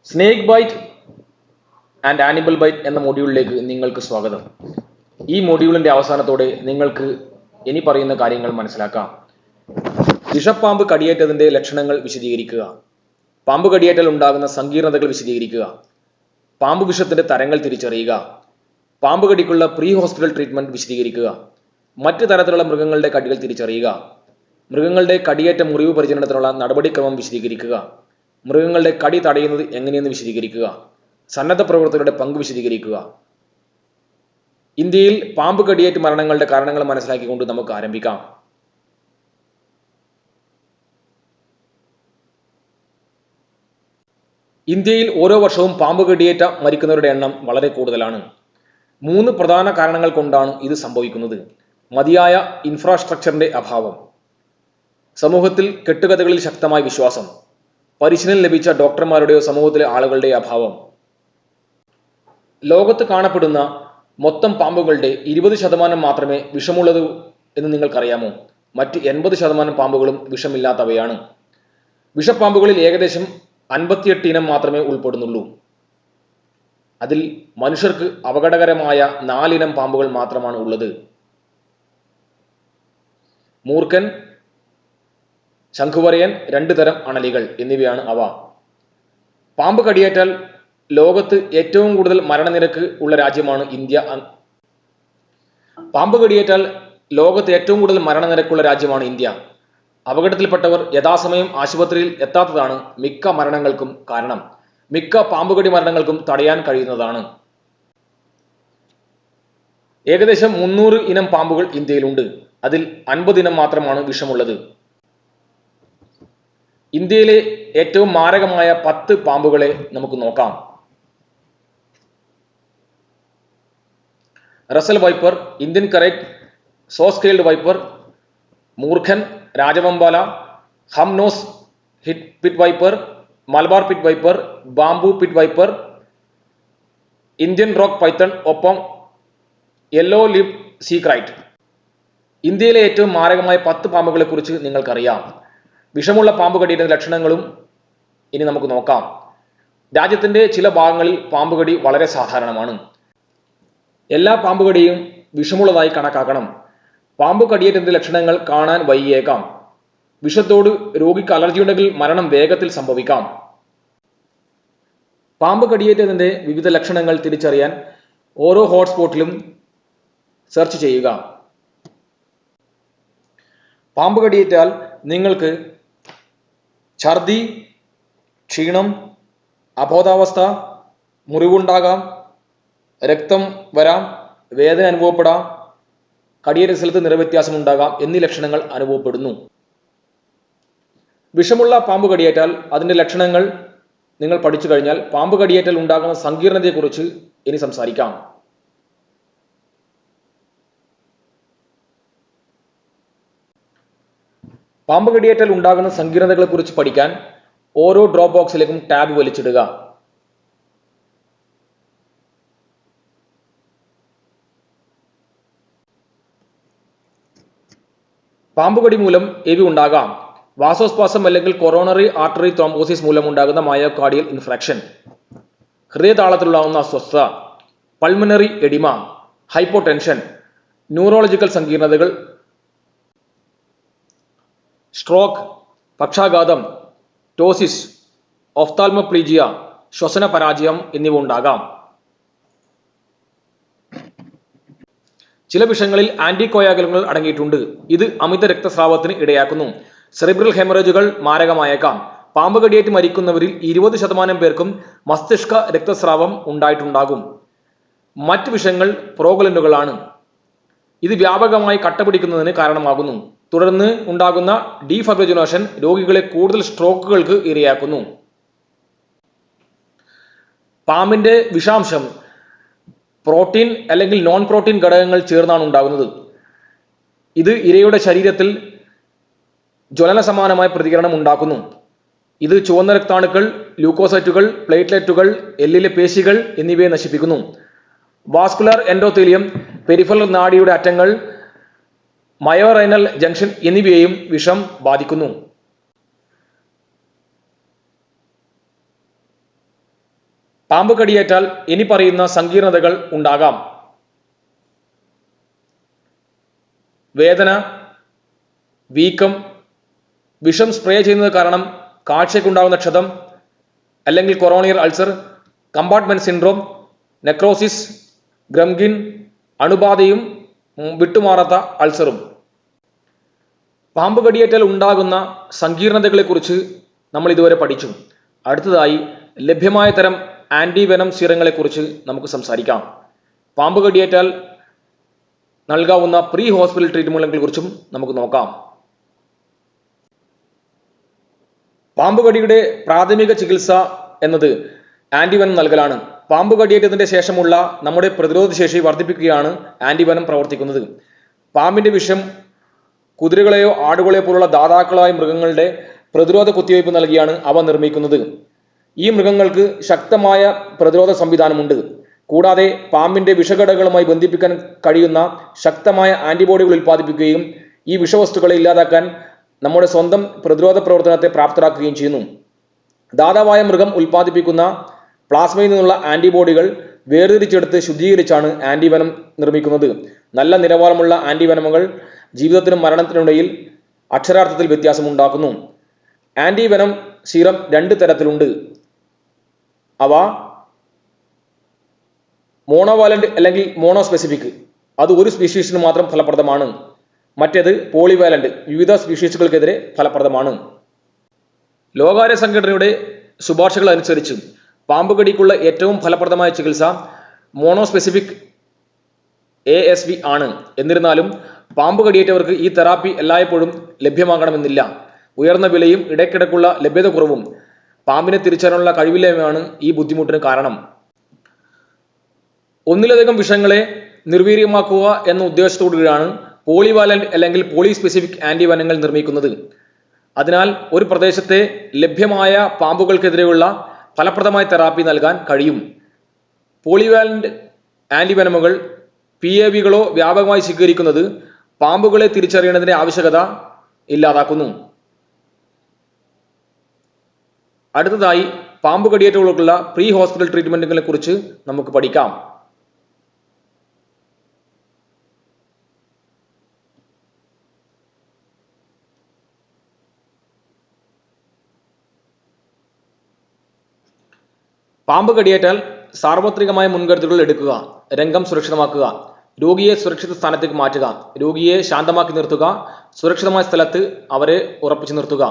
Snake bite and animal byte എന്ന മൊഡ്യൂളിലേക്ക് നിങ്ങൾക്ക് സ്വാഗതം. ഈ മൊഡ്യൂളിന്റെ അവസാനത്തോടെ നിങ്ങൾക്ക് ഇനി പറയുന്ന കാര്യങ്ങൾ മനസ്സിലാക്കാം. വിഷപ്പാമ്പ് കടിയേറ്റതിന്റെ ലക്ഷണങ്ങൾ വിശദീകരിക്കുക, പാമ്പ് കടിയേറ്റൽ ഉണ്ടാകുന്ന സങ്കീർണതകൾ വിശദീകരിക്കുക, പാമ്പ് വിഷത്തിന്റെ തരങ്ങൾ തിരിച്ചറിയുക, പാമ്പ് കടിക്കുള്ള പ്രീ ഹോസ്പിറ്റൽ ട്രീറ്റ്മെന്റ് വിശദീകരിക്കുക, മറ്റ് തരത്തിലുള്ള മൃഗങ്ങളുടെ കടികൾ തിരിച്ചറിയുക, മൃഗങ്ങളുടെ കടിയേറ്റ മുറിവ് പരിചരണത്തിനുള്ള നടപടിക്രമം വിശദീകരിക്കുക, മൃഗങ്ങളുടെ കടി തടയുന്നത് എങ്ങനെയെന്ന് വിശദീകരിക്കുക, സന്നദ്ധ പ്രവർത്തകരുടെ പങ്ക് വിശദീകരിക്കുക. ഇന്ത്യയിൽ പാമ്പ് കടിയേറ്റ് മരണങ്ങളുടെ കാരണങ്ങൾ മനസ്സിലാക്കിക്കൊണ്ട് നമുക്ക് ആരംഭിക്കാം. ഇന്ത്യയിൽ ഓരോ വർഷവും പാമ്പ് കടിയേറ്റ മരിക്കുന്നവരുടെ എണ്ണം വളരെ കൂടുതലാണ്. 3 പ്രധാന കാരണങ്ങൾ കൊണ്ടാണ് ഇത് സംഭവിക്കുന്നത്. മതിയായ ഇൻഫ്രാസ്ട്രക്ചറിന്റെ അഭാവം, സമൂഹത്തിൽ കെട്ടുകഥകളിൽ ശക്തമായ വിശ്വാസം, പരിശീലനം ലഭിച്ച ഡോക്ടർമാരുടെയോ സമൂഹത്തിലെ ആളുകളുടെയോ അഭാവം. ലോകത്ത് കാണപ്പെടുന്ന മൊത്തം പാമ്പുകളുടെ 20% മാത്രമേ വിഷമുള്ളത് എന്ന് നിങ്ങൾക്കറിയാമോ? മറ്റ് 80% പാമ്പുകളും വിഷമില്ലാത്തവയാണ്. വിഷപ്പാമ്പുകളിൽ ഏകദേശം 58 ഇനം മാത്രമേ ഉൾപ്പെടുന്നുള്ളൂ. അതിൽ മനുഷ്യർക്ക് അപകടകരമായ 4 ഇനം പാമ്പുകൾ മാത്രമാണ് ഉള്ളത്. മൂർഖൻ, ശംഖുവരയൻ, 2 തരം അണലികൾ എന്നിവയാണ് അവ. പാമ്പ് കടിയേറ്റാൽ ലോകത്ത് ഏറ്റവും കൂടുതൽ മരണനിരക്ക് ഉള്ള രാജ്യമാണ് ഇന്ത്യ. പാമ്പ് കടിയേറ്റാൽ ലോകത്ത് ഏറ്റവും കൂടുതൽ മരണനിരക്കുള്ള രാജ്യമാണ് ഇന്ത്യ. അപകടത്തിൽപ്പെട്ടവർ യഥാസമയം ആശുപത്രിയിൽ എത്താത്തതാണ് മിക്ക മരണങ്ങൾക്കും കാരണം. മിക്ക പാമ്പുകടി മരണങ്ങൾക്കും തടയാൻ കഴിയുന്നതാണ്. ഏകദേശം 300 ഇനം പാമ്പുകൾ ഇന്ത്യയിലുണ്ട്. അതിൽ 50 ഇനം മാത്രമാണ് വിഷമുള്ളത്. ഇന്ത്യയിലെ ഏറ്റവും മാരകമായ 10 പാമ്പുകളെ നമുക്ക് നോക്കാം. Russell viper, Indian krait, saw scaled viper, മൂർഖൻ, രാജവെമ്പാല, ഹംനോസ് pit viper, Malabar pit viper, bamboo pit viper, Indian rock python, ഒപ്പം യെല്ലോ ലിപ് സീക്രൈറ്റ്. ഇന്ത്യയിലെ ഏറ്റവും മാരകമായ 10 പാമ്പുകളെ കുറിച്ച് നിങ്ങൾക്കറിയാം. വിഷമുള്ള പാമ്പ് കടിയുടെ ലക്ഷണങ്ങളും ഇനി നമുക്ക് നോക്കാം. രാജ്യത്തിന്റെ ചില ഭാഗങ്ങളിൽ പാമ്പുകടി വളരെ സാധാരണമാണ്. എല്ലാ പാമ്പുകടിയും വിഷമുള്ളതായി കണക്കാക്കണം. പാമ്പ് കടിയേറ്റതിന്റെ ലക്ഷണങ്ങൾ കാണാൻ വൈകിയേക്കാം. വിഷത്തോട് രോഗിക്ക് അലർജി ഉണ്ടെങ്കിൽ മരണം വേഗത്തിൽ സംഭവിക്കാം. പാമ്പ് കടിയേറ്റതിന്റെ വിവിധ ലക്ഷണങ്ങൾ തിരിച്ചറിയാൻ ഓരോ ഹോട്ട്സ്പോട്ടിലും സെർച്ച് ചെയ്യുക. പാമ്പ് കടിയേറ്റാൽ നിങ്ങൾക്ക് ഛർദി, ക്ഷീണം, അബോധാവസ്ഥ, മുറിവുണ്ടാകാം, രക്തം വരാം, വേദന അനുഭവപ്പെടാം, കടിയേറ്റ സ്ഥലത്ത് നിറവ്യത്യാസം ഉണ്ടാകാം എന്നീ ലക്ഷണങ്ങൾ അനുഭവപ്പെടുന്നു. വിഷമുള്ള പാമ്പ് കടിയേറ്റാൽ അതിന്റെ ലക്ഷണങ്ങൾ നിങ്ങൾ പഠിച്ചു കഴിഞ്ഞാൽ പാമ്പ് കടിയേറ്റാൽ ഉണ്ടാകുന്ന സങ്കീർണതയെക്കുറിച്ച് ഇനി സംസാരിക്കാം. പാമ്പ് കടിയേറ്റാൽ ഉണ്ടാകുന്ന സങ്കീർണതകളെ കുറിച്ച് പഠിക്കാൻ ഓരോ ഡ്രോപ്പ് ബോക്സിലേക്കും ടാബ് വലിച്ചിടുക. പാമ്പുകടി മൂലം എവി ഉണ്ടാകാം: വാസോസ്പാസം അല്ലെങ്കിൽ കൊറോണറി ആർട്ടറി ത്രോംബോസിസ് മൂലം ഉണ്ടാകുന്ന മയോകാർഡിയൽ ഇൻഫ്രാക്ഷൻ, ഹൃദയതാളത്തിലുണ്ടാകുന്ന അസ്വസ്ഥത, പൾമനറി എഡിമ, ഹൈപ്പോടെൻഷൻ, ന്യൂറോളജിക്കൽ സങ്കീർണതകൾ, സ്ട്രോക്ക്, പക്ഷാഘാതം, ടോസിസ്, ഒഫ്താൽമോപ്ലീജിയ, ശ്വസന പരാജയം എന്നിവ ഉണ്ടാകാം. ചില വിഷങ്ങളിൽ ആന്റികോയാഗുലങ്ങൾ അടങ്ങിയിട്ടുണ്ട്. ഇത് അമിത രക്തസ്രാവത്തിന് ഇടയാക്കുന്നു. സെറിബ്രൽ ഹെമറേജുകൾ മാരകമായേക്കാം. പാമ്പ് കടിയേറ്റ് മരിക്കുന്നവരിൽ 20% പേർക്കും മസ്തിഷ്ക രക്തസ്രാവം ഉണ്ടായിട്ടുണ്ടാകും. മറ്റ് വിഷങ്ങൾ പ്രോഗലന്റുകളാണ്. ഇത് വ്യാപകമായി കട്ടപിടിക്കുന്നതിന് കാരണമാകുന്നു. തുടർന്ന് ഉണ്ടാകുന്ന ഡീഫൈബ്രിലേഷൻ രോഗികളെ കൂടുതൽ സ്ട്രോക്കുകൾക്ക് ഇരയാക്കുന്നു. പാമ്പിന്റെ വിഷാംശം പ്രോട്ടീൻ അല്ലെങ്കിൽ നോൺ പ്രോട്ടീൻ ഘടകങ്ങൾ ചേർന്നാണ് ഉണ്ടാകുന്നത്. ഇത് ഇരയുടെ ശരീരത്തിൽ ജ്വലന സമാനമായ പ്രതികരണം ഉണ്ടാക്കുന്നു. ഇത് ചുവന്ന രക്താണുക്കൾ, ല്യൂക്കോസൈറ്റുകൾ, പ്ലേറ്റ്ലെറ്റുകൾ, എല്ലിലെ പേശികൾ എന്നിവയെ നശിപ്പിക്കുന്നു. വാസ്കുലർ എൻഡോത്തീലിയം, പെരിഫറൽ നാഡിയുടെ അറ്റങ്ങൾ, മയോറൈനൽ ജംഗ്ഷൻ എന്നിവയെയും വിഷം ബാധിക്കുന്നു. പാമ്പ് കടിയേറ്റാൽ ഇനി പറയുന്ന സങ്കീർണതകൾ ഉണ്ടാകാം. വേദന, വീക്കം, വിഷം സ്പ്രേ ചെയ്യുന്നത് കാരണം കാഴ്ചയ്ക്കുണ്ടാകുന്ന ക്ഷതം, അല്ലെങ്കിൽ കൊറോണിയർ അൾസർ, കമ്പാർട്ട്മെന്റ് സിൻഡ്രോം, നെക്രോസിസ്, ഗ്രംഗിൻ, അണുബാധയും വിട്ടുമാറാത്ത അൾസറും. പാമ്പ് കടിയേറ്റാൽ ഉണ്ടാകുന്ന സങ്കീർണതകളെക്കുറിച്ച് നമ്മൾ ഇതുവരെ പഠിച്ചു. അടുത്തതായി ലഭ്യമായ തരം ആന്റിവെനം സീറങ്ങളെക്കുറിച്ച് നമുക്ക് സംസാരിക്കാം. പാമ്പ് കടിയേറ്റാൽ നൽകാവുന്ന പ്രീ ഹോസ്പിറ്റൽ ട്രീറ്റ്മെന്റുകളെ കുറിച്ചും നമുക്ക് നോക്കാം. പാമ്പ് കടിയുടെ പ്രാഥമിക ചികിത്സ എന്നത് ആന്റിവെനം നൽകലാണ്. പാമ്പ് കടിയേറ്റതിന്റെ ശേഷമുള്ള നമ്മുടെ പ്രതിരോധ ശേഷി വർദ്ധിപ്പിക്കുകയാണ് ആന്റിവെനം പ്രവർത്തിക്കുന്നത്. പാമ്പിന്റെ വിഷം കുതിരകളെയോ ആടുകളെയോ പോലുള്ള ദാതാക്കളായ മൃഗങ്ങളുടെ പ്രതിരോധ കുത്തിവയ്പ് നൽകിയാണ് അവ നിർമ്മിക്കുന്നത്. ഈ മൃഗങ്ങൾക്ക് ശക്തമായ പ്രതിരോധ സംവിധാനമുണ്ട്. കൂടാതെ പാമ്പിന്റെ വിഷഘടകങ്ങളുമായി ബന്ധിപ്പിക്കാൻ കഴിയുന്ന ശക്തമായ ആന്റിബോഡികൾ ഉൽപ്പാദിപ്പിക്കുകയും ഈ വിഷവസ്തുക്കളെ ഇല്ലാതാക്കാൻ നമ്മുടെ സ്വന്തം പ്രതിരോധ പ്രവർത്തനത്തെ പ്രാപ്തരാക്കുകയും ചെയ്യുന്നു. ദാതാവായ മൃഗം ഉൽപ്പാദിപ്പിക്കുന്ന പ്ലാസ്മയിൽ നിന്നുള്ള ആന്റിബോഡികൾ വേർതിരിച്ചെടുത്ത് ശുദ്ധീകരിച്ചാണ് ആന്റിവെനം നിർമ്മിക്കുന്നത്. നല്ല നിലവാരമുള്ള ആന്റിവെനമുകൾ ജീവിതത്തിനും മരണത്തിനിടയിൽ അക്ഷരാർത്ഥത്തിൽ വ്യത്യാസമുണ്ടാക്കുന്നു. ആന്റിവെനം സീറം 2 തരത്തിലുണ്ട്. അവ മോണോവാലന്റ് അല്ലെങ്കിൽ മോണോസ്പെസിഫിക്, അത് ഒരു സ്പീഷീസിന് മാത്രം ഫലപ്രദമാണ്. മറ്റേത് പോളിവാലന്റ്, വിവിധ സ്പീഷീസുകൾക്കെതിരെ ഫലപ്രദമാണ്. ലോകാരോഗ്യ സംഘടനയുടെ ശുപാർശകൾ അനുസരിച്ച് പാമ്പ് കടിക്കുള്ള ഏറ്റവും ഫലപ്രദമായ ചികിത്സ മോണോസ്പെസിഫിക് ASV ആണ്. എന്നിരുന്നാലും പാമ്പ് കടിയേറ്റവർക്ക് ഈ തെറാപ്പി എല്ലായ്പ്പോഴും ലഭ്യമാകണമെന്നില്ല. ഉയർന്ന വിലയും ഇടയ്ക്കിടയ്ക്കുള്ള ലഭ്യത കുറവും പാമ്പിനെ തിരിച്ചറിയാനുള്ള കഴിവില്ലായ്മയാണ് ഈ ബുദ്ധിമുട്ടിന് കാരണം. ഒന്നിലധികം വിഷങ്ങളെ നിർവീര്യമാക്കുക എന്ന ഉദ്ദേശത്തോടുകൂടിയാണ് പോളിവാലന്റ് അല്ലെങ്കിൽ പോളിസ്പെസിഫിക് ആന്റിവെനങ്ങൾ നിർമ്മിക്കുന്നത്. അതിനാൽ ഒരു പ്രദേശത്തെ ലഭ്യമായ പാമ്പുകൾക്കെതിരെയുള്ള ഫലപ്രദമായ തെറാപ്പി നൽകാൻ കഴിയും. പോളിവാലന്റ് ആന്റിവെനമുകൾ PAVകളോ വ്യാപകമായി സ്വീകരിക്കുന്നത് പാമ്പുകളെ തിരിച്ചറിയേണ്ടതിന്റെ ആവശ്യകത ഇല്ലാതാക്കുന്നു. അടുത്തതായി പാമ്പ് കടിയേറ്റങ്ങൾക്കുള്ള പ്രീ ഹോസ്പിറ്റൽ ട്രീറ്റ്മെന്റുകളെ കുറിച്ച് നമുക്ക് പഠിക്കാം. പാമ്പ് കടിയേറ്റാൽ സാർവത്രികമായ മുൻകരുതലുകൾ എടുക്കുക. രംഗം സുരക്ഷിതമാക്കുക. രോഗിയെ സുരക്ഷിത സ്ഥാനത്തേക്ക് മാറ്റുക. രോഗിയെ ശാന്തമാക്കി നിർത്തുക. സുരക്ഷിതമായ സ്ഥലത്ത് അവരെ ഉറപ്പിച്ചു നിർത്തുക.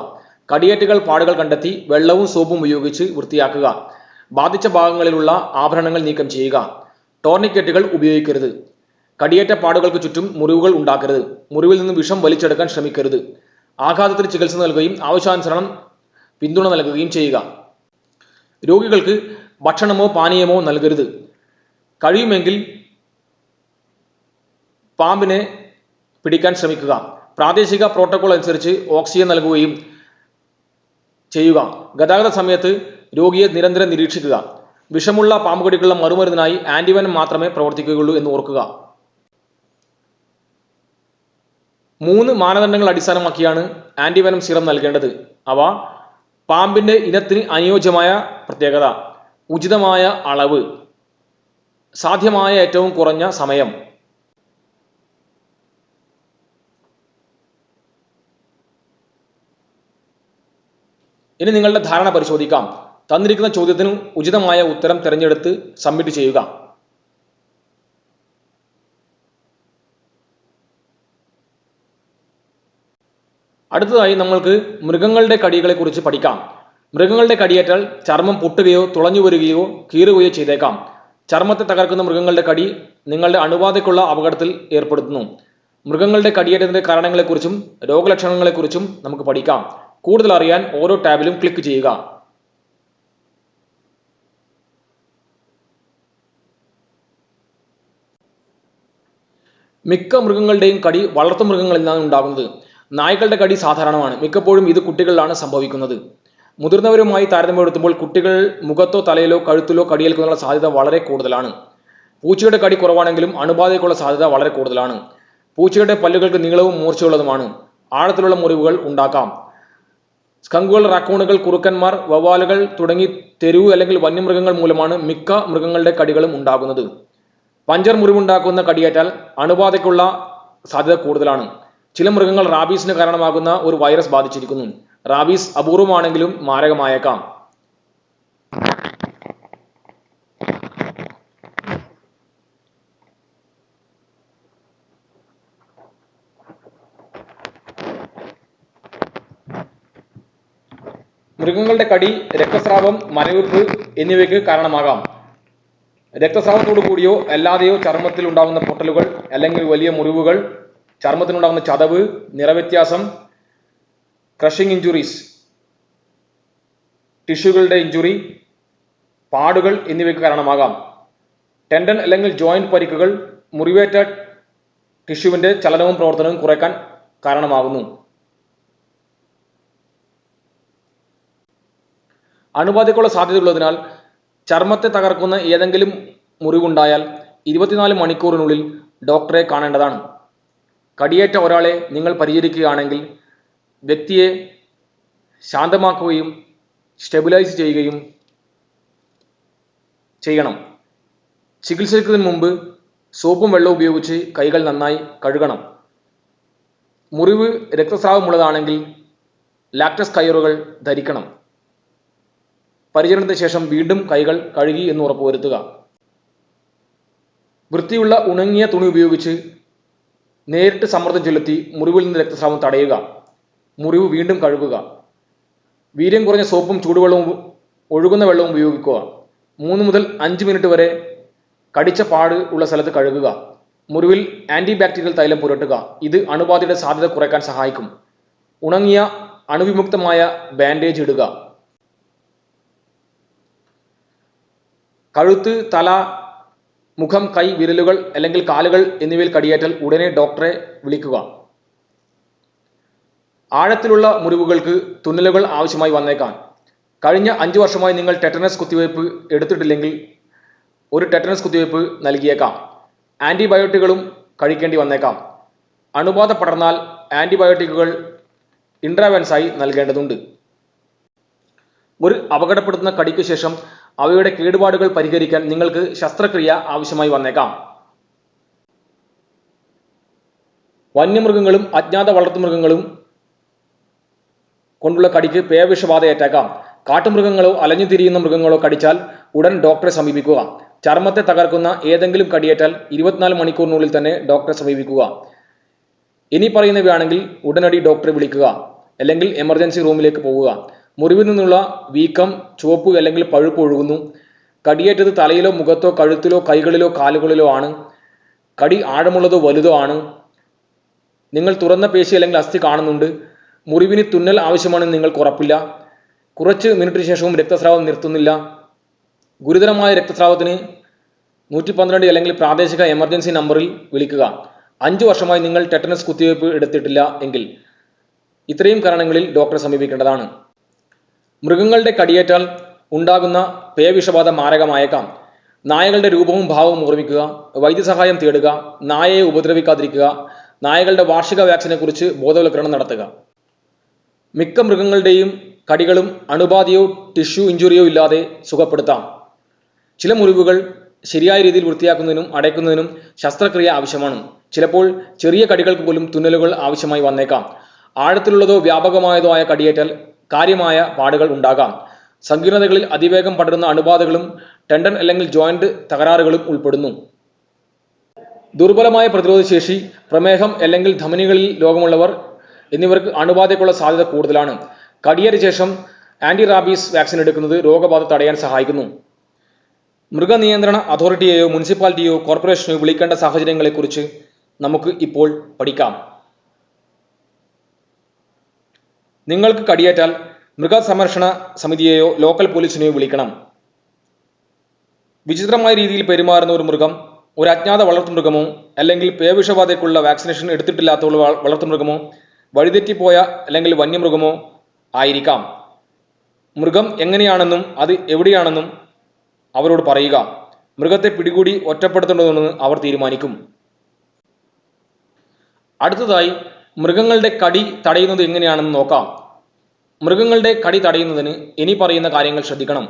കടിയേറ്റുകൾ പാടുകൾ കണ്ടെത്തി വെള്ളവും സോപ്പും ഉപയോഗിച്ച് വൃത്തിയാക്കുക. ബാധിച്ച ഭാഗങ്ങളിലുള്ള ആഭരണങ്ങൾ നീക്കം ചെയ്യുക. ടോർണിക്കറ്റുകൾ ഉപയോഗിക്കരുത്. കടിയേറ്റ പാടുകൾക്ക് ചുറ്റും മുറിവുകൾ ഉണ്ടാക്കരുത്. മുറിവിൽ നിന്ന് വിഷം വലിച്ചെടുക്കാൻ ശ്രമിക്കരുത്. ആഘാതത്തിന് ചികിത്സ നൽകുകയും ആവശ്യാനുസരണം പിന്തുണ നൽകുകയും ചെയ്യുക. രോഗികൾക്ക് ഭക്ഷണമോ പാനീയമോ നൽകരുത്. കഴിയുമെങ്കിൽ പാമ്പിനെ പിടിക്കാൻ ശ്രമിക്കുക. പ്രാദേശിക പ്രോട്ടോകോൾ അനുസരിച്ച് ഓക്സിജൻ നൽകുകയും ചെയ്യുക. ഗതാഗത സമയത്ത് രോഗിയെ നിരന്തരം നിരീക്ഷിക്കുക. വിഷമുള്ള പാമ്പ് കടിക്കുള്ള മറുമരുന്നിനായി ആന്റിവെനം മാത്രമേ പ്രവർത്തിക്കുകയുള്ളൂ എന്ന് ഓർക്കുക. 3 മാനദണ്ഡങ്ങൾ അടിസ്ഥാനമാക്കിയാണ് ആന്റിവെനം സീറം നൽകേണ്ടത്. അവ: പാമ്പിന്റെ ഇനത്തിന് അനുയോജ്യമായ പ്രത്യേകത, ഉചിതമായ അളവ്, സാധ്യമായ ഏറ്റവും കുറഞ്ഞ സമയം. ഇനി നിങ്ങളുടെ ധാരണ പരിശോധിക്കാം. തന്നിരിക്കുന്ന ചോദ്യത്തിന് ഉചിതമായ ഉത്തരം തിരഞ്ഞെടുത്ത് സബ്മിറ്റ് ചെയ്യുക. അടുത്തതായി നമ്മൾക്ക് മൃഗങ്ങളുടെ കടികളെ കുറിച്ച് പഠിക്കാം. മൃഗങ്ങളുടെ കടിയേറ്റാൽ ചർമ്മം പൊട്ടുകയോ തുളഞ്ഞു വരികയോ കീറുകയോ ചെയ്തേക്കാം. ചർമ്മത്തെ തകർക്കുന്ന മൃഗങ്ങളുടെ കടി നിങ്ങളുടെ അണുബാധയ്ക്കുള്ള അപകടത്തിൽ ഏർപ്പെടുത്തുന്നു. മൃഗങ്ങളുടെ കടിയേറ്റത്തിന്റെ കാരണങ്ങളെക്കുറിച്ചും രോഗലക്ഷണങ്ങളെക്കുറിച്ചും നമുക്ക് പഠിക്കാം. കൂടുതൽ അറിയാൻ ഓരോ ടാബിലും ക്ലിക്ക് ചെയ്യുക. മിക്ക മൃഗങ്ങളുടെയും കടി വളർത്തു മൃഗങ്ങളിൽ നിന്നാണ് ഉണ്ടാകുന്നത്. നായ്ക്കളുടെ കടി സാധാരണമാണ്. മിക്കപ്പോഴും ഇത് കുട്ടികളിലാണ് സംഭവിക്കുന്നത്. മുതിർന്നവരുമായി താരതമ്യപ്പെടുത്തുമ്പോൾ കുട്ടികൾ മുഖത്തോ തലയിലോ കഴുത്തിലോ കടിയേൽക്കാനുള്ള സാധ്യത വളരെ കൂടുതലാണ്. പൂച്ചയുടെ കടി കുറവാണെങ്കിലും അണുബാധയ്ക്കുള്ള സാധ്യത വളരെ കൂടുതലാണ്. പൂച്ചയുടെ പല്ലുകൾക്ക് നീളവും മൂർച്ചയുള്ളതുമാണ്. ആഴത്തിലുള്ള മുറിവുകൾ ഉണ്ടാക്കാം. സ്കങ്കുകൾ, റാക്കൂണുകൾ, കുറുക്കന്മാർ, വവ്വാലുകൾ തുടങ്ങി തെരുവ് അല്ലെങ്കിൽ വന്യമൃഗങ്ങൾ മൂലമാണ് മിക്ക മൃഗങ്ങളുടെ കടികളും ഉണ്ടാകുന്നത്. പഞ്ചർ മുറിവുണ്ടാക്കുന്ന കടിയേറ്റാൽ അണുബാധയ്ക്കുള്ള സാധ്യത കൂടുതലാണ്. ചില മൃഗങ്ങൾ റാബീസിന് കാരണമാകുന്ന ഒരു വൈറസ് ബാധിച്ചിരിക്കുന്നു. റാബീസ് അപൂർവമാണെങ്കിലും മാരകമായേക്കാം. മൃഗങ്ങളുടെ കടി രക്തസ്രാവം, മരവിപ്പ് എന്നിവയ്ക്ക് കാരണമാകാം. രക്തസ്രാവത്തോടു കൂടിയോ അല്ലാതെയോ ചർമ്മത്തിൽ ഉണ്ടാകുന്ന പൊട്ടലുകൾ അല്ലെങ്കിൽ വലിയ മുറിവുകൾ, ചർമ്മത്തിനുണ്ടാകുന്ന ചതവ്, നിറവ്യത്യാസം, ക്രഷിംഗ് ഇഞ്ചുറീസ്, ടിഷ്യൂകളുടെ ഇഞ്ചുറി, പാടുകൾ എന്നിവയ്ക്ക് കാരണമാകാം. ടെൻഡൻ അല്ലെങ്കിൽ ജോയിന്റ് പരിക്കുകൾ മുറിവേറ്റ ടിഷ്യൂവിന്റെ ചലനവും പ്രവർത്തനവും കുറയ്ക്കാൻ കാരണമാകുന്നു. അണുബാധയ്ക്കുള്ള സാധ്യതയുള്ളതിനാൽ ചർമ്മത്തെ തകർക്കുന്ന ഏതെങ്കിലും മുറിവുണ്ടായാൽ 24 മണിക്കൂറിനുള്ളിൽ ഡോക്ടറെ കാണേണ്ടതാണ്. കടിയേറ്റ ഒരാളെ നിങ്ങൾ പരിചരിക്കുകയാണെങ്കിൽ വ്യക്തിയെ ശാന്തമാക്കുകയും സ്റ്റെബിലൈസ് ചെയ്യുകയും ചെയ്യണം. ചികിത്സിക്കുന്നതിന് മുമ്പ് സോപ്പും വെള്ളവും ഉപയോഗിച്ച് കൈകൾ നന്നായി കഴുകണം. മുറിവ് രക്തസ്രാവമുള്ളതാണെങ്കിൽ ലാക്ടസ് കയറുകൾ ധരിക്കണം. പരിചരണത്തിന് ശേഷം വീണ്ടും കൈകൾ കഴുകി എന്ന് ഉറപ്പുവരുത്തുക. വൃത്തിയുള്ള ഉണങ്ങിയ തുണി ഉപയോഗിച്ച് നേരിട്ട് സമ്മർദ്ദം ചെലുത്തി മുറിവിൽ നിന്ന് രക്തസ്രാവം തടയുക. മുറിവ് വീണ്ടും കഴുകുക. വീര്യം കുറഞ്ഞ സോപ്പും ചൂടുവെള്ളവും ഒഴുകുന്ന വെള്ളവും ഉപയോഗിക്കുക. 3 മുതൽ 5 മിനിറ്റ് വരെ കടിച്ച പാട് ഉള്ള സ്ഥലത്ത് കഴുകുക. മുറിവിൽ ആന്റിബാക്ടീരിയൽ തൈലം പുരട്ടുക. ഇത് അണുബാധയുടെ സാധ്യത കുറയ്ക്കാൻ സഹായിക്കും. ഉണങ്ങിയ അണുവിമുക്തമായ ബാൻഡേജ് ഇടുക. കഴുത്ത്, തല, മുഖം, കൈ, വിരലുകൾ അല്ലെങ്കിൽ കാലുകൾ എന്നിവയിൽ കടിയേറ്റാൽ ഉടനെ ഡോക്ടറെ വിളിക്കുക. ആഴത്തിലുള്ള മുറിവുകൾക്ക് തുന്നലുകൾ ആവശ്യമായി വന്നേക്കാം. കഴിഞ്ഞ 5 വർഷമായി നിങ്ങൾ ടെറ്റനസ് കുത്തിവയ്പ് എടുത്തിട്ടില്ലെങ്കിൽ ഒരു ടെറ്റനസ് കുത്തിവയ്പ് നൽകിയേക്കാം. ആന്റിബയോട്ടിക്കുകളും കഴിക്കേണ്ടി വന്നേക്കാം. അണുബാധ പടർന്നാൽ ആന്റിബയോട്ടിക്കുകൾ ഇൻട്രാവെൻസായി നൽകേണ്ടതുണ്ട്. ഒരു അപകടപ്പെടുത്തുന്ന കടിക്ക് ശേഷം അവയുടെ കേടുപാടുകൾ പരിഹരിക്കാൻ നിങ്ങൾക്ക് ശസ്ത്രക്രിയ ആവശ്യമായി വന്നേക്കാം. വന്യമൃഗങ്ങളും അജ്ഞാത വളർത്തുമൃഗങ്ങളും കൊണ്ടുള്ള കടിക്ക് പേവിഷബാധ ഏറ്റേക്കാം. കാട്ടുമൃഗങ്ങളോ അലഞ്ഞു തിരിയുന്ന മൃഗങ്ങളോ കടിച്ചാൽ ഉടൻ ഡോക്ടറെ സമീപിക്കുക. ചർമ്മത്തെ തകർക്കുന്ന ഏതെങ്കിലും കടിയേറ്റാൽ 24 മണിക്കൂറിനുള്ളിൽ തന്നെ ഡോക്ടറെ സമീപിക്കുക. ഇനി പറയുന്നവയാണെങ്കിൽ ഉടനടി ഡോക്ടറെ വിളിക്കുക, അല്ലെങ്കിൽ എമർജൻസി റൂമിലേക്ക് പോകുക. മുറിവിൽ നിന്നുള്ള വീക്കം, ചുവപ്പ് അല്ലെങ്കിൽ പഴുപ്പ് ഒഴുകുന്നു. കടിയേറ്റത് തലയിലോ മുഖത്തോ കഴുത്തിലോ കൈകളിലോ കാലുകളിലോ ആണ്. കടി ആഴമുള്ളതോ വലുതോ ആണ്. നിങ്ങൾ തുറന്ന പേശി അല്ലെങ്കിൽ അസ്ഥി കാണുന്നുണ്ട്. മുറിവിന് തുന്നൽ ആവശ്യമാണെന്ന് നിങ്ങൾക്ക് ഉറപ്പില്ല. കുറച്ച് മിനിറ്റിന് ശേഷവും രക്തസ്രാവം നിർത്തുന്നില്ല. ഗുരുതരമായ രക്തസ്രാവത്തിന് 112 അല്ലെങ്കിൽ പ്രാദേശിക എമർജൻസി നമ്പറിൽ വിളിക്കുക. 5 വർഷമായി നിങ്ങൾ ടെറ്റനസ് കുത്തിവയ്പ് എടുത്തിട്ടില്ല എങ്കിൽ ഇത്രയും കാരണങ്ങളിൽ ഡോക്ടറെ സമീപിക്കേണ്ടതാണ്. മൃഗങ്ങളുടെ കടിയേറ്റാൽ ഉണ്ടാകുന്ന പേവിഷബാധ മാരകമായേക്കാം. നായകളുടെ രൂപവും ഭാവവും ഓർമ്മിക്കുക. വൈദ്യസഹായം തേടുക. നായയെ ഉപദ്രവിക്കാതിരിക്കുക. നായകളുടെ വാർഷിക വാക്സിനെ കുറിച്ച് ബോധവൽക്കരണം നടത്തുക. മിക്ക മൃഗങ്ങളുടെയും കടികളും അണുബാധയോ ടിഷ്യൂ ഇഞ്ചുറിയോ ഇല്ലാതെ സുഖപ്പെടുത്താം. ചില മുറിവുകൾ ശരിയായ രീതിയിൽ വൃത്തിയാക്കുന്നതിനും അടയ്ക്കുന്നതിനും ശസ്ത്രക്രിയ ആവശ്യമാണ്. ചിലപ്പോൾ ചെറിയ കടികൾക്ക് പോലും തുന്നലുകൾ ആവശ്യമായി വന്നേക്കാം. ആഴത്തിലുള്ളതോ വ്യാപകമായതോ ആയ കടിയേറ്റാൽ കാര്യമായ പാടുകൾ ഉണ്ടാകാം. സങ്കീർണതകളിൽ അതിവേഗം പടരുന്ന അണുബാധകളും ടെൻഡൻ അല്ലെങ്കിൽ ജോയിന്റ് തകരാറുകളും ഉൾപ്പെടുന്നു. ദുർബലമായ പ്രതിരോധശേഷി, പ്രമേഹം അല്ലെങ്കിൽ ധമനികളിൽ രോഗമുള്ളവർ എന്നിവർക്ക് അണുബാധയ്ക്കുള്ള സാധ്യത കൂടുതലാണ്. കടിയേറ്റ ശേഷം ആന്റി റാബീസ് വാക്സിൻ എടുക്കുന്നത് രോഗബാധ തടയാൻ സഹായിക്കുന്നു. മൃഗനിയന്ത്രണ അതോറിറ്റിയെയോ മുനിസിപ്പാലിറ്റിയോ കോർപ്പറേഷനെയോ വിളിക്കേണ്ട സാഹചര്യങ്ങളെക്കുറിച്ച് നമുക്ക് ഇപ്പോൾ പഠിക്കാം. നിങ്ങൾക്ക് കടിയേറ്റാൽ മൃഗസംരക്ഷണ സമിതിയെയോ ലോക്കൽ പോലീസിനെയോ വിളിക്കണം. വിചിത്രമായ രീതിയിൽ പെരുമാറുന്ന ഒരു മൃഗം ഒരു അജ്ഞാത വളർത്തുമൃഗമോ അല്ലെങ്കിൽ പേവിഷബാധയ്ക്കുള്ള വാക്സിനേഷൻ എടുത്തിട്ടില്ലാത്ത വളർത്തുമൃഗമോ വഴിതെറ്റിപ്പോയ അല്ലെങ്കിൽ വന്യമൃഗമോ ആയിരിക്കാം. മൃഗം എങ്ങനെയാണെന്നും അത് എവിടെയാണെന്നും അവരോട് പറയുക. മൃഗത്തെ പിടികൂടി ഒറ്റപ്പെടുത്തേണ്ടതെന്ന് അവർ തീരുമാനിക്കും. അടുത്തതായി മൃഗങ്ങളുടെ കടി തടയുന്നത് എങ്ങനെയാണെന്ന് നോക്കാം. മൃഗങ്ങളുടെ കടി തടയുന്നതിന് ഇനി പറയുന്ന കാര്യങ്ങൾ ശ്രദ്ധിക്കണം.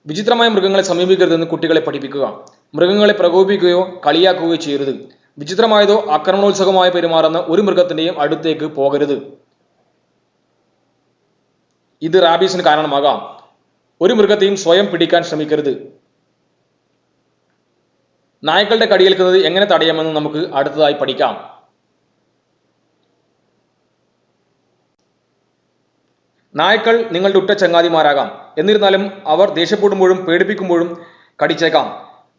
വിചിത്രമായ മൃഗങ്ങളെ സമീപിക്കരുതെന്ന് കുട്ടികളെ പഠിപ്പിക്കുക. മൃഗങ്ങളെ പ്രകോപിക്കുകയോ കളിയാക്കുകയോ ചെയ്യരുത്. വിചിത്രമായതോ ആക്രമണോത്സുകമായ പെരുമാറുന്ന ഒരു മൃഗത്തിന്റെയും അടുത്തേക്ക് പോകരുത്. ഇത് റാബീസിന് കാരണമാകാം. ഒരു മൃഗത്തെയും സ്വയം പിടിക്കാൻ ശ്രമിക്കരുത്. നായ്ക്കളുടെ കടിയേൽക്കുന്നത് എങ്ങനെ തടയാമെന്ന് നമുക്ക് അടുത്തതായി പഠിക്കാം. നായ്ക്കൾ നിങ്ങളുടെ ഉറ്റ ചങ്ങാതിമാരാകാം. എന്നിരുന്നാലും അവർ ദേഷ്യപ്പെടുമ്പോഴും പേടിപ്പിക്കുമ്പോഴും കടിച്ചേക്കാം.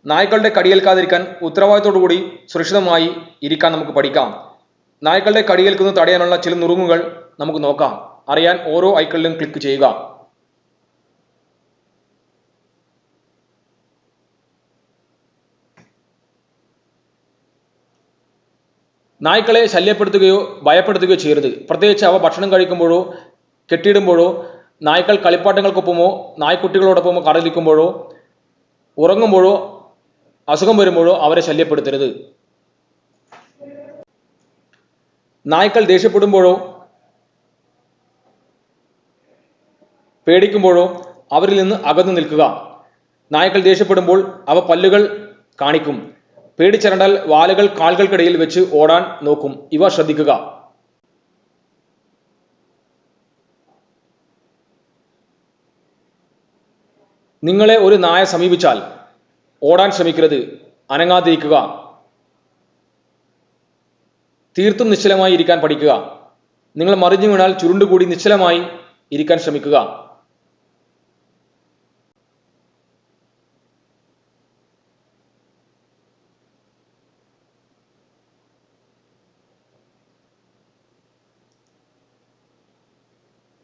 നായ്ക്കളുടെ കടിയേൽക്കാതിരിക്കാൻ ഉത്തരവാദിത്തോടുകൂടി സുരക്ഷിതമായി ഇരിക്കാൻ നമുക്ക് പഠിക്കാം. നായ്ക്കളുടെ കടിയേൽക്കുന്നത് തടയാനുള്ള ചില നുറുങ്ങുകൾ നമുക്ക് നോക്കാം. അറിയാൻ ഓരോ ഐക്കണിലും ക്ലിക്ക് ചെയ്യുക. നായ്ക്കളെ ശല്യപ്പെടുത്തുകയോ ഭയപ്പെടുത്തുകയോ ചെയ്യരുത്. പ്രത്യേകിച്ച് അവ ഭക്ഷണം കഴിക്കുമ്പോഴോ കെട്ടിയിടുമ്പോഴോ നായ്ക്കൾ കളിപ്പാട്ടങ്ങൾക്കൊപ്പമോ നായ്ക്കുട്ടികളോടൊപ്പമോ കടലിക്കുമ്പോഴോ ഉറങ്ങുമ്പോഴോ അസുഖം വരുമ്പോഴോ അവരെ ശല്യപ്പെടുത്തരുത്. നായ്ക്കൾ ദേഷ്യപ്പെടുമ്പോഴോ പേടിക്കുമ്പോഴോ അവരിൽ നിന്ന് അകന്നു നിൽക്കുക. നായ്ക്കൾ ദേഷ്യപ്പെടുമ്പോൾ അവ പല്ലുകൾ കാണിക്കും. പേടിച്ചരണ്ടാൽ വാലുകൾ കാൽകൾക്കിടയിൽ വെച്ച് ഓടാൻ നോക്കും. ഇവ ശ്രദ്ധിക്കുക. നിങ്ങളെ ഒരു നായ സമീപിച്ചാൽ ഓടാൻ ശ്രമിക്കരുത്. അനങ്ങാതിരിക്കുക. തീർത്തും നിശ്ചലമായി ഇരിക്കാൻ പഠിക്കുക. നിങ്ങൾ മറിഞ്ഞു വീണാൽ ചുരുണ്ടുകൂടി നിശ്ചലമായി ഇരിക്കാൻ ശ്രമിക്കുക.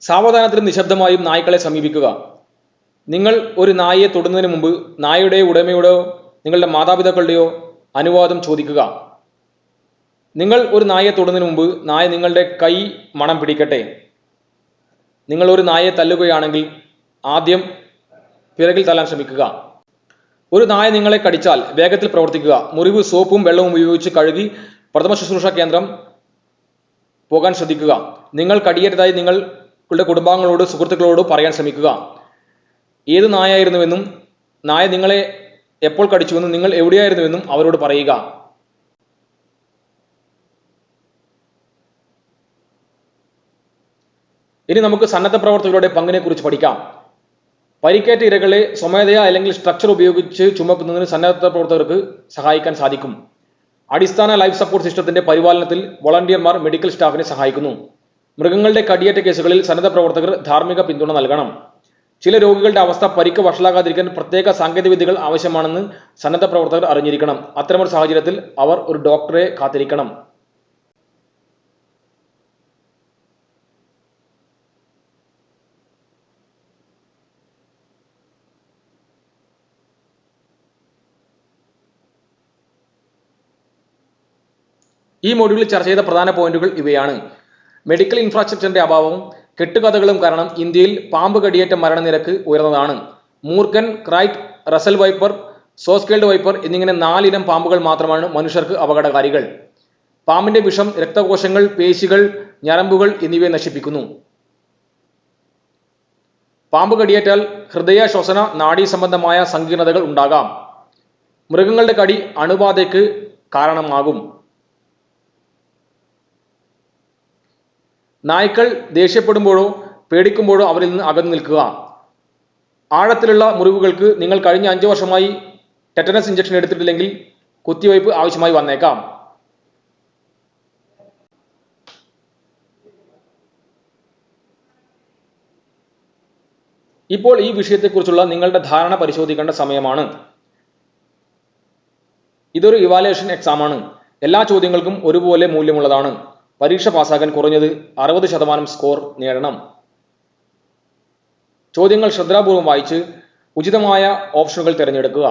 സാവധാനത്തിലും നിശബ്ദമായും നായ്ക്കളെ സമീപിക്കുക. നിങ്ങൾ ഒരു നായയെ തൊടുന്നതിന് മുമ്പ് നായയുടെ ഉടമയുടെയോ നിങ്ങളുടെ മാതാപിതാക്കളുടെയോ അനുവാദം ചോദിക്കുക. നിങ്ങൾ ഒരു നായയെ തൊടുന്നതിന് മുമ്പ് നായ നിങ്ങളുടെ കൈ മണം പിടിക്കട്ടെ. നിങ്ങൾ ഒരു നായയെ തല്ലുകയാണെങ്കിൽ ആദ്യം പിറകിൽ തല്ലാൻ ശ്രമിക്കുക. ഒരു നായ നിങ്ങളെ കടിച്ചാൽ വേഗത്തിൽ പ്രവർത്തിക്കുക. മുറിവ് സോപ്പും വെള്ളവും ഉപയോഗിച്ച് കഴുകി പ്രഥമ ശുശ്രൂഷ കേന്ദ്രം പോകാൻ ശ്രദ്ധിക്കുക. നിങ്ങൾ കടിയേറ്റതായി നിങ്ങളുടെ കുടുംബാംഗങ്ങളോട് സുഹൃത്തുക്കളോട് പറയാൻ ശ്രമിക്കുക. ഏത് നായായിരുന്നുവെന്നും നായ നിങ്ങളെ എപ്പോൾ കടിച്ചുവെന്നും നിങ്ങൾ എവിടെയായിരുന്നുവെന്നും അവരോട് പറയുക. ഇനി നമുക്ക് സന്നദ്ധ പ്രവർത്തകരുടെ പങ്കിനെ കുറിച്ച് പഠിക്കാം. പരിക്കേറ്റ ഇരകളെ സ്വമേധയാ അല്ലെങ്കിൽ സ്ട്രക്ചർ ഉപയോഗിച്ച് ചുമക്കുന്നതിന് സന്നദ്ധ പ്രവർത്തകർക്ക് സഹായിക്കാൻ സാധിക്കും. അടിസ്ഥാന ലൈഫ് സപ്പോർട്ട് സിസ്റ്റത്തിന്റെ പരിപാലനത്തിൽ വോളണ്ടിയർമാർ മെഡിക്കൽ സ്റ്റാഫിനെ സഹായിക്കുന്നു. മൃഗങ്ങളുടെ കടിയേറ്റ കേസുകളിൽ സന്നദ്ധ പ്രവർത്തകർ ധാർമ്മിക പിന്തുണ നൽകണം. ചില രോഗികളുടെ അവസ്ഥ പരിക്ക് വഷളാകാതിരിക്കാൻ പ്രത്യേക സാങ്കേതികവിദ്യകൾ ആവശ്യമാണെന്ന് സന്നദ്ധ പ്രവർത്തകർ അറിഞ്ഞിരിക്കണം. അത്തരമൊരു സാഹചര്യത്തിൽ അവർ ഒരു ഡോക്ടറെ കാത്തിരിക്കണം. ഈ മൊഡ്യൂളിൽ ചർച്ച ചെയ്ത പ്രധാന പോയിന്റുകൾ ഇവയാണ്. മെഡിക്കൽ ഇൻഫ്രാസ്ട്രക്ചറിന്റെ അഭാവവും കെട്ടുകഥകളും കാരണം ഇന്ത്യയിൽ പാമ്പ് കടിയേറ്റ മരണനിരക്ക് ഉയർന്നതാണ്. മൂർഖൻ, ക്രൈറ്റ്, റസൽ വൈപ്പർ, സോസ്കേൾഡ് വൈപ്പർ എന്നിങ്ങനെ 4 ഇനം പാമ്പുകൾ മാത്രമാണ് മനുഷ്യർക്ക് അപകടകാരികൾ. പാമ്പിന്റെ വിഷം രക്തകോശങ്ങൾ, പേശികൾ, ഞരമ്പുകൾ എന്നിവയെ നശിപ്പിക്കുന്നു. പാമ്പ് കടിയേറ്റാൽ ഹൃദയ, ശ്വസന, നാഡീ സംബന്ധമായ സങ്കീർണതകൾ ഉണ്ടാകാം. മൃഗങ്ങളുടെ കടി അണുബാധയ്ക്ക് കാരണമാകും. നായ്ക്കൾ ദേഷ്യപ്പെടുമ്പോഴോ പേടിക്കുമ്പോഴോ അവരിൽ നിന്ന് അകന്നു നിൽക്കുക. ആഴത്തിലുള്ള മുറിവുകൾക്ക് നിങ്ങൾ കഴിഞ്ഞ 5 വർഷമായി ടെറ്റനസ് ഇഞ്ചക്ഷൻ എടുത്തിട്ടില്ലെങ്കിൽ കുത്തിവയ്പ് ആവശ്യമായി വന്നേക്കാം. ഇപ്പോൾ ഈ വിഷയത്തെക്കുറിച്ചുള്ള നിങ്ങളുടെ ധാരണ പരിശോധിക്കേണ്ട സമയമാണ്. ഇതൊരു ഇവാലുവേഷൻ എക്സാമാണ്. എല്ലാ ചോദ്യങ്ങൾക്കും ഒരുപോലെ മൂല്യമുള്ളതാണ്. പരീക്ഷ പാസ്സാകാൻ കുറഞ്ഞത് 60% സ്കോർ നേടണം. ചോദ്യങ്ങൾ ശ്രദ്ധാപൂർവം വായിച്ച് ഉചിതമായ ഓപ്ഷനുകൾ തിരഞ്ഞെടുക്കുക.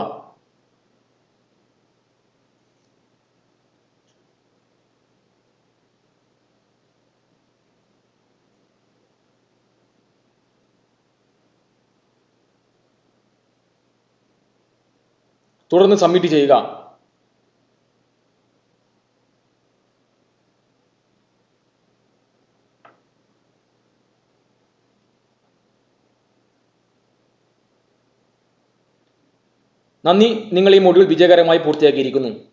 തുടർന്ന് സബ്മിറ്റ് ചെയ്യുക. നന്ദി. നിങ്ങൾ ഈ മൊഡ്യൂൾ വിജയകരമായി പൂർത്തിയാക്കിയിരിക്കുന്നു.